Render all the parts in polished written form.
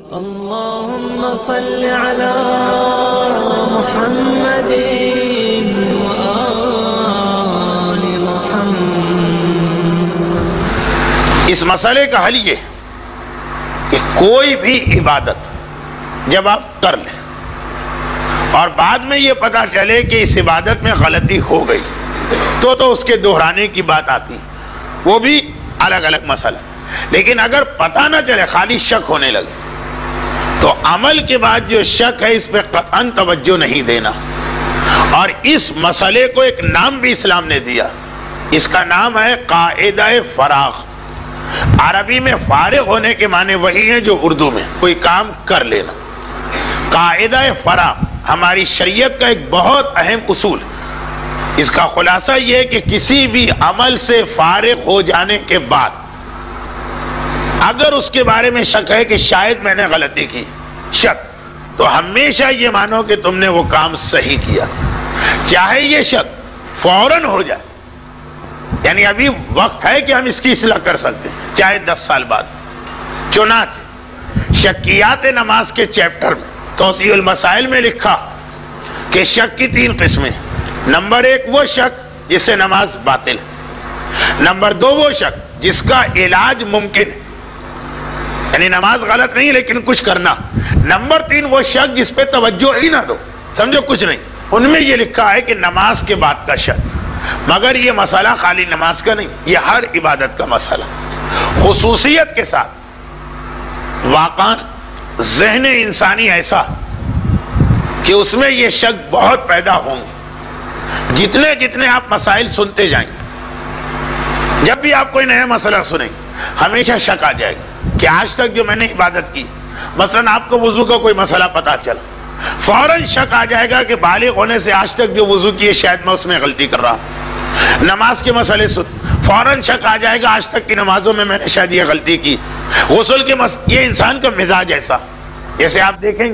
اللهم صل على محمد وآل محمد۔ اس مسئلے کا حل یہ کہ کوئی بھی عبادت جب آپ کر لیں اور بعد میں یہ پتا چلے کہ اس عبادت میں غلطی ہو گئی تو اس کے دہرانے کی بات آتی، وہ بھی الگ الگ مسئلہ۔ لیکن اگر پتہ نہ چلے، خالی شک ہونے لگے، تو عمل کے بعد جو شک ہے اس پہ قطعاً توجہ نہیں دینا۔ اور اس مسئلے کو ایک نام بھی اسلام نے دیا، اس کا نام ہے قاعدہ فراغ۔ عربی میں فارغ ہونے کے معنی وہی ہیں جو اردو میں، کوئی کام کر لینا۔ قاعدہ فراغ ہماری شریعت کا ایک بہت اہم اصول، اس کا خلاصہ یہ ہے کہ کسی بھی عمل سے فارغ ہو جانے کے بعد اگر اس کے بارے میں شک ہے کہ شاید میں نے غلطی کی، شک، تو ہمیشہ یہ مانو کہ تم نے وہ کام صحیح کیا، چاہے یہ شک فوراً ہو جائے، یعنی ابھی وقت ہے کہ ہم اس کی اصلاح کر سکتے ہیں، چاہے 10 سال بعد۔ چنانچہ شکیات نماز کے چیپٹر میں توضیح المسائل میں لکھا کہ شک کی 3 قسمیں۔ نمبر 1 وہ شک جس سے نماز باطل ہے۔ نمبر 2 وہ شک جس کا علاج ممکن ہے، یعنی نماز غلط نہیں لیکن کچھ کرنا۔ نمبر 3 وہ شک جس پہ توجہ ہی نہ دو، سمجھو کچھ نہیں۔ ان میں یہ لکھا ہے کہ نماز کے بعد کا شک، مگر یہ مسئلہ خالی نماز کا نہیں، یہ ہر عبادت کا مسئلہ، خصوصیت کے ساتھ۔ واقعاً ذہن انسانی ایسا کہ اس میں یہ شک بہت پیدا ہوں گے۔ جتنے آپ مسائل سنتے جائیں، جب بھی آپ کوئی نیا مسئلہ سنیں، ہمیشہ شک آ جائے گا کہ آج تک جو میں نے عبادت کی، مثلا آپ کو وضو کا کوئی مسئلہ پتا چلا، فوراً شک آ جائے گا کہ بالغ ہونے سے آج تک جو وضو کی ہے شاید میں اس میں غلطی کر رہا ہوں۔ نماز کے مسئلے سن، فوراً شک آ جائے گا آج تک کی نمازوں میں نے شاید یہ غلطی کی۔ غسل کے یہ انسان کا مزاج ایسا، جیسے آپ دیکھیں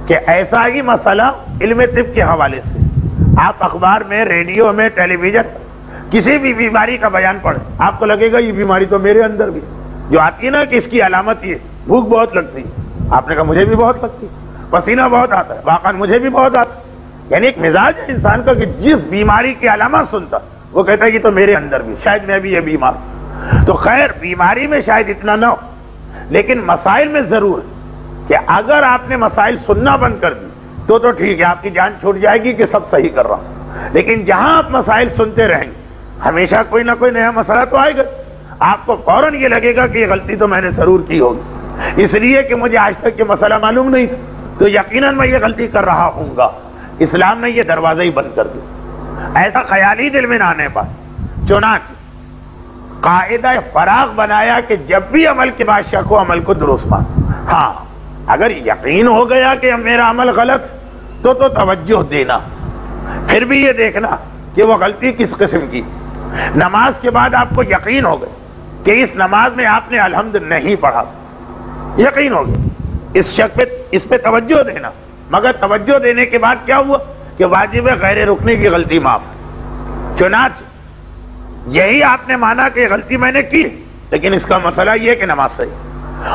کہ ایسا ہی مسئلہ علم طب کے حوالے سے آپ اخبار میں، ریڈیو میں، ٹیلی ویژن، کسی بھی بیماری کا بیان پڑھیں، آپ کو لگے گا یہ بیماری تو میرے اندر بھی جو آتی ہے نا، کہ اس کی علامت یہ بھوک بہت لگتی، آپ نے کہا مجھے بھی بہت لگتی، پسینہ بہت آتا ہے، واقعاً مجھے بھی بہت آتا ہے۔ یعنی ایک مزاج ہے انسان کا کہ جس بیماری کی علامت سنتا وہ کہتا ہے کہ تو میرے اندر بھی، شاید میں بھی یہ بیمار ہوں۔ تو خیر بیماری میں شاید اتنا نہ ہو، لیکن مسائل میں ضرور ہے کہ اگر آپ نے مسائل سننا بند کر دی تو ٹھیک ہے، آپ کی جان چھوٹ جائے گی کہ سب صحیح کر رہا ہوں۔ لیکن جہاں آپ مسائل سنتے رہیں گے، ہمیشہ کوئی نہ کوئی نیا مسئلہ تو آئے گا، آپ کو فوراً یہ لگے گا کہ یہ غلطی تو میں نے ضرور کی ہوگی، اس لیے کہ مجھے آج تک یہ مسئلہ معلوم نہیں تھا، تو یقیناً میں یہ غلطی کر رہا ہوں گا۔ اسلام نے یہ دروازہ ہی بند کر دیا، ایسا خیالی دل میں نہ آنے پائے۔ چنانچہ قاعدہ فراغ بنایا کہ جب بھی عمل کے بعد شک ہو، عمل کو درست مان۔ ہاں اگر یقین ہو گیا کہ میرا عمل غلط تو توجہ دینا، پھر بھی یہ دیکھنا کہ وہ غلطی کس قسم کی۔ نماز کے بعد آپ کو یقین ہو گیا کہ اس نماز میں آپ نے الحمد نہیں پڑھا، یقین ہو گیا، اس پہ توجہ دینا۔ مگر توجہ دینے کے بعد کیا ہوا کہ واجب غیر رکنے کی غلطی معاف۔ چنانچہ یہی آپ نے مانا کہ غلطی میں نے کی، لیکن اس کا مسئلہ یہ کہ نماز صحیح،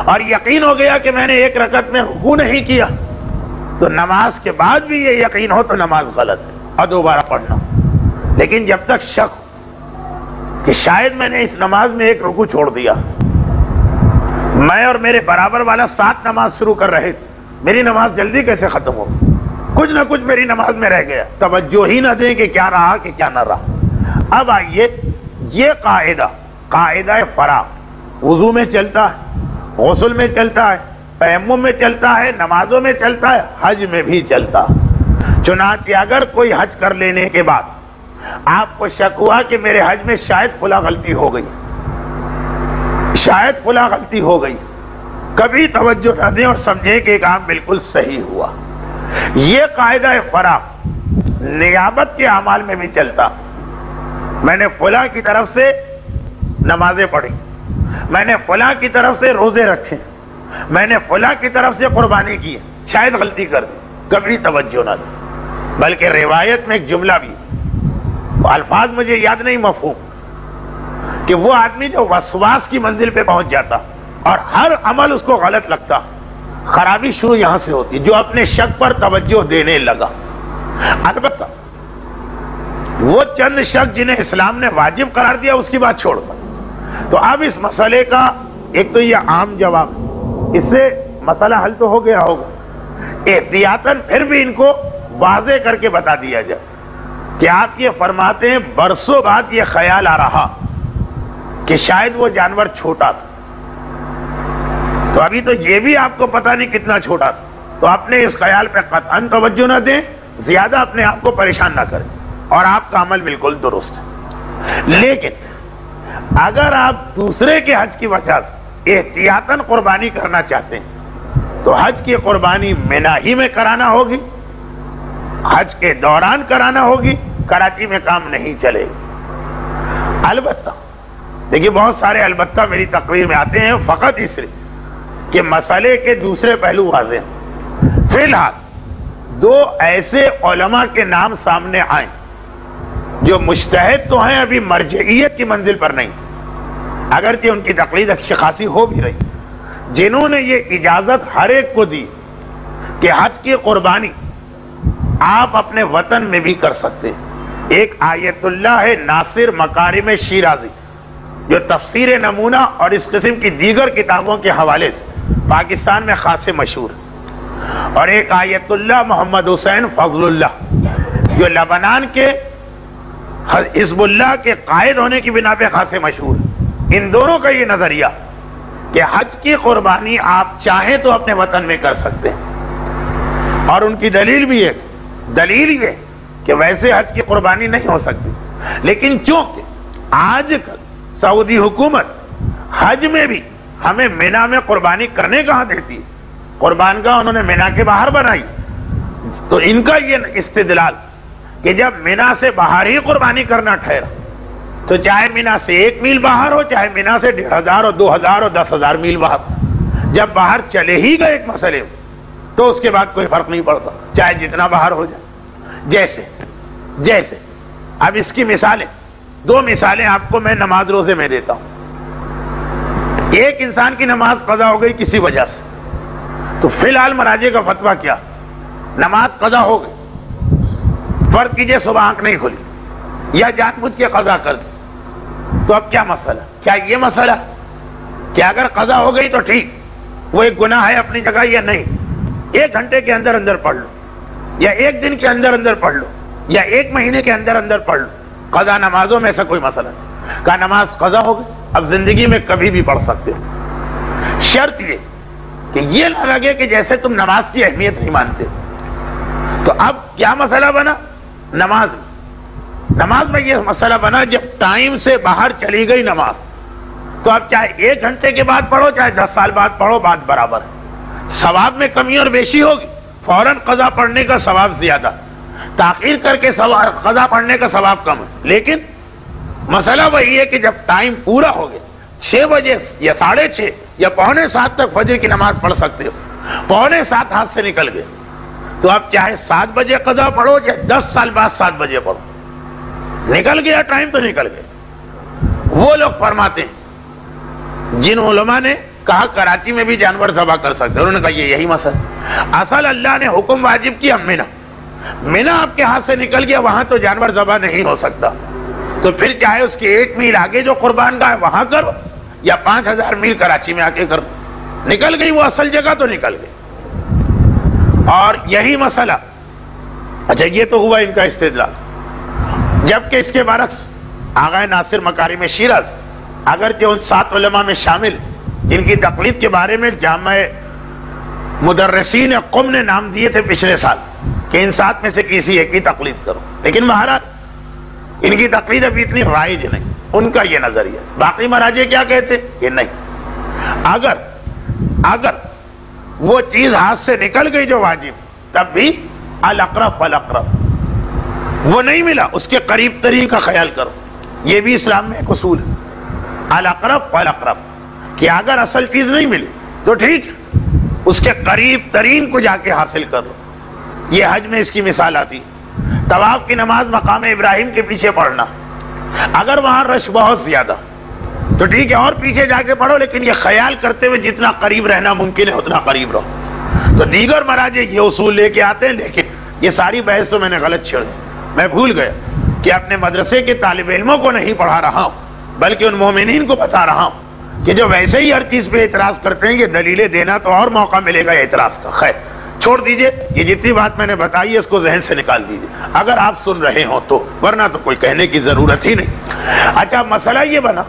اور یقین ہو گیا کہ میں نے 1 رکعت میں رکوع نہیں کیا، تو نماز کے بعد بھی یہ یقین ہو تو نماز غلط ہے اور دوبارہ پڑھنا۔ لیکن جب تک شک کہ شاید میں نے اس نماز میں 1 رکوع چھوڑ دیا، میں اور میرے برابر والا 7 نماز شروع کر رہے تھے، میری نماز جلدی کیسے ختم ہو، کچھ نہ کچھ میری نماز میں رہ گیا، توجہ ہی نہ دیں کہ کیا رہا کہ کیا نہ رہا۔ اب آئیے، یہ قاعدہ فراغ وضو میں چلتا ہے، غسل میں چلتا ہے، تیمم میں چلتا ہے، نمازوں میں چلتا ہے، حج میں بھی چلتا ہے۔ چنانچہ اگر کوئی حج کر لینے کے بعد آپ کو شک ہوا کہ میرے حج میں شاید فلاں غلطی ہو گئی، کبھی توجہ نہ دیں اور سمجھیں کہ کام بالکل صحیح ہوا۔ یہ قاعدہ فراغ نیابت کے اعمال میں بھی چلتا۔ میں نے فلاں کی طرف سے نمازیں پڑھی، میں نے فلاں کی طرف سے روزے رکھے، میں نے فلاں کی طرف سے قربانی کی، شاید غلطی کر دی، کبھی توجہ نہ دی۔ بلکہ روایت میں ایک جملہ بھی، الفاظ مجھے یاد نہیں مفہوم، کہ وہ آدمی جو وسواس کی منزل پہ پہنچ جاتا اور ہر عمل اس کو غلط لگتا، خرابی شروع یہاں سے ہوتی ہے، جو اپنے شک پر توجہ دینے لگا۔ البتہ وہ چند شک جنہیں اسلام نے واجب قرار دیا اس کی بات چھوڑ کر، تو اب اس مسئلے کا ایک تو یہ عام جواب، اس سے مسئلہ حل تو ہو گیا ہوگا، احتیاطاً پھر بھی ان کو واضح کر کے بتا دیا جائے کہ آپ یہ فرماتے ہیں برسوں بعد یہ خیال آ رہا کہ شاید وہ جانور چھوٹا تھا، تو ابھی تو یہ بھی آپ کو پتہ نہیں کتنا چھوٹا تھا، تو اپنے اس خیال پہ قطعاً توجہ نہ دیں، زیادہ اپنے آپ کو پریشان نہ کریں، اور آپ کا عمل بالکل درست ہے۔ لیکن اگر آپ دوسرے کے حج کی وجہ سے احتیاطاً قربانی کرنا چاہتے ہیں تو حج کی قربانی مینا ہی میں کرانا ہوگی، حج کے دوران کرانا ہوگی، کراچی میں کام نہیں چلے گا۔ البتہ دیکھیے بہت سارے البتہ میری تقریر میں آتے ہیں فقط اس لیے کہ مسئلے کے دوسرے پہلو واضح ہیں۔ فی الحال دو ایسے علماء کے نام سامنے آئیں جو مجتہد تو ہیں، ابھی مرجعیت کی منزل پر نہیں، اگرچہ ان کی تقلید اچھی خاصی ہو بھی رہی، جنہوں نے یہ اجازت ہر ایک کو دی کہ حج کی قربانی آپ اپنے وطن میں بھی کر سکتے ہیں۔ ایک آیت اللہ ہے ناصر مکارم شیرازی، جو تفسیر نمونہ اور اس قسم کی دیگر کتابوں کے حوالے سے پاکستان میں خاصے مشہور ہے، اور ایک آیت اللہ محمد حسین فضل اللہ، جو لبنان کے حزب اللہ کے قائد ہونے کی بنا پہ خاصے مشہور ہے۔ ان دونوں کا یہ نظریہ کہ حج کی قربانی آپ چاہیں تو اپنے وطن میں کر سکتے ہیں، اور ان کی دلیل بھی ہے، دلیل یہ کہ ویسے حج کی قربانی نہیں ہو سکتی، لیکن چونکہ آج کل سعودی حکومت حج میں بھی ہمیں مینا میں قربانی کرنے کہاں دیتی ہے، قربان گاہ انہوں نے مینا کے باہر بنائی، تو ان کا یہ استدلال کہ جب مینا سے باہر ہی قربانی کرنا ٹھہرا تو چاہے مینا سے 1 میل باہر ہو، چاہے مینا سے 1500 اور 2000 اور 10,000 میل باہر، جب باہر چلے ہی گئے ایک مسئلے میں تو اس کے بعد کوئی فرق نہیں پڑتا، چاہے جتنا باہر ہو جائے۔ جیسے اب اس کی مثالیں، 2 مثالیں آپ کو میں نماز روزے میں دیتا ہوں۔ ایک انسان کی نماز قضا ہو گئی کسی وجہ سے، تو فی الحال مراجع کا فتویٰ کیا، نماز قضا ہو گئی، فرض کیجئے صبح آنکھ نہیں کھلی یا جان بوجھ کے قضا کر دی، تو اب کیا مسئلہ؟ کیا یہ مسئلہ کہ اگر قضا ہو گئی تو ٹھیک، وہ ایک گناہ ہے اپنی جگہ، یا نہیں 1 گھنٹے کے اندر اندر پڑھ لو، یا 1 دن کے اندر اندر پڑھ لو، یا 1 مہینے کے اندر اندر پڑھ لو، قضا نمازوں میں ایسا کوئی مسئلہ نہیں، کہا نماز قضا ہو گئی، اب زندگی میں کبھی بھی پڑھ سکتے ہو، شرط یہ کہ یہ نہ لگے کہ جیسے تم نماز کی اہمیت نہیں مانتے۔ تو اب کیا مسئلہ بنا؟ نماز میں یہ مسئلہ بنا جب ٹائم سے باہر چلی گئی نماز تو اب چاہے 1 گھنٹے کے بعد پڑھو چاہے 10 سال بعد پڑھو، بات برابر ہے، ثواب میں کمی اور بیشی ہوگی، فوراً قضا پڑھنے کا ثواب زیادہ، تاخیر کر کے قضا پڑھنے کا ثواب کم ہے، لیکن مسئلہ وہی ہے کہ جب ٹائم پورا ہو گیا 6 بجے یا 6:30 یا 6:45 تک فجر کی نماز پڑھ سکتے ہو، 6:45 ہاتھ سے نکل گئے تو اب چاہے 7 بجے قضا پڑھو یا 10 سال بعد 7 بجے پڑھو، نکل گیا ٹائم تو نکل گیا۔ وہ لوگ فرماتے ہیں جن علماء نے کہا کراچی میں بھی جانور ذبح کر سکتے، انہوں نے کہا یہی مسئلہ، اصل اللہ نے حکم واجب کیا مینا آپ کے ہاتھ سے نکل گیا، وہاں تو جانور ذبح نہیں ہو سکتا، تو پھر چاہے اس کے 1 میل آگے جو قربان گاہ ہے وہاں کرو یا 5000 میل کراچی میں آ کے کرو، نکل گئی وہ اصل جگہ تو نکل گئی۔ اور یہی مسئلہ، اچھا یہ تو ہوا ان کا استدلال، جبکہ اس کے برعکس آغا ناصر مکارم شیراز اگرچہ ان 7 علماء میں شامل ان کی تقلید کے بارے میں جامع مدرسین قم نے نام دیے تھے پچھلے سال کہ ان 7 میں سے کسی ایک کی تقلید کرو، لیکن مہاراج ان کی تقلید ابھی اتنی رائج نہیں، ان کا یہ نظریہ۔ باقی مراجع کیا کہتے کہ نہیں، اگر وہ چیز ہاتھ سے نکل گئی جو واجب، تب بھی الاقرب فالاقرب، وہ نہیں ملا اس کے قریب ترین کا خیال کرو، یہ بھی اسلام میں ایک اصول ہے، الاقرب فالاقرب، کہ اگر اصل چیز نہیں ملی تو ٹھیک اس کے قریب ترین کو جا کے حاصل کر لو۔ یہ حج میں اس کی مثال آتی، طواف کی نماز مقام ابراہیم کے پیچھے پڑھنا، اگر وہاں رش بہت زیادہ تو ٹھیک ہے اور پیچھے جا کے پڑھو، لیکن یہ خیال کرتے ہوئے جتنا قریب رہنا ممکن ہے اتنا قریب رہو۔ تو دیگر مراجع یہ اصول لے کے آتے ہیں. لیکن یہ ساری بحث تو میں نے غلط چھیڑ دی. میں بھول گیا کہ اپنے مدرسے کے طالب علموں کو نہیں پڑھا رہا ہوں بلکہ ان مومنین کو بتا رہا ہوں کہ جو ویسے ہی ہر چیز پہ اعتراض کرتے ہیں یہ دلیلیں دینا تو اور موقع ملے گا اعتراض کا. خیر چھوڑ دیجئے, یہ جتنی بات میں نے بتائی ہے اس کو ذہن سے نکال دیجئے اگر آپ سن رہے ہوں تو, ورنہ تو کوئی کہنے کی ضرورت ہی نہیں. اچھا مسئلہ یہ بنا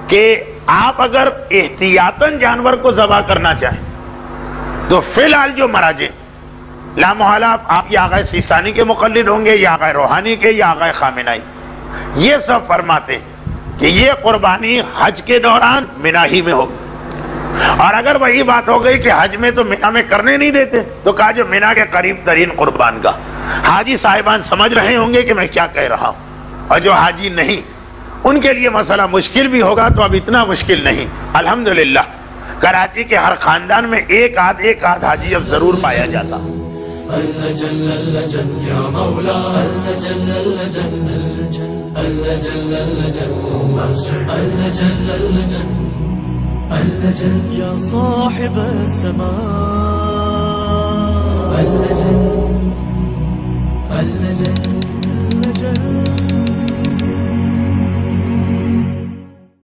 کہ آپ اگر احتیاطاً جانور کو ذبح کرنا چاہیں تو فی الحال جو مراجع لا محالہ آپ یا آقا سیستانی کے مقلد ہوں گے یا آقا روحانی کے یا آقا خامنائی, یہ سب فرماتے کہ یہ قربانی حج کے دوران منا ہی میں ہوگی. اور اگر وہی بات ہو گئی کہ حج میں تو منا میں کرنے نہیں دیتے تو کہا جو منا کے قریب ترین قربان گاہ. حاجی صاحبان سمجھ رہے ہوں گے کہ میں کیا کہہ رہا ہوں, اور جو حاجی نہیں ان کے لیے مسئلہ مشکل بھی ہوگا تو اب اتنا مشکل نہیں. الحمدللہ کراچی کے ہر خاندان میں ایک آدھ حاجی اب ضرور پایا جاتا. اللہ جل اللہ جل یا مولا اللہ جل اللہ جل اللہ جل اللہ جل اللہ جل اللہ جل اللہ جل یا صاحب السماء اللہ جل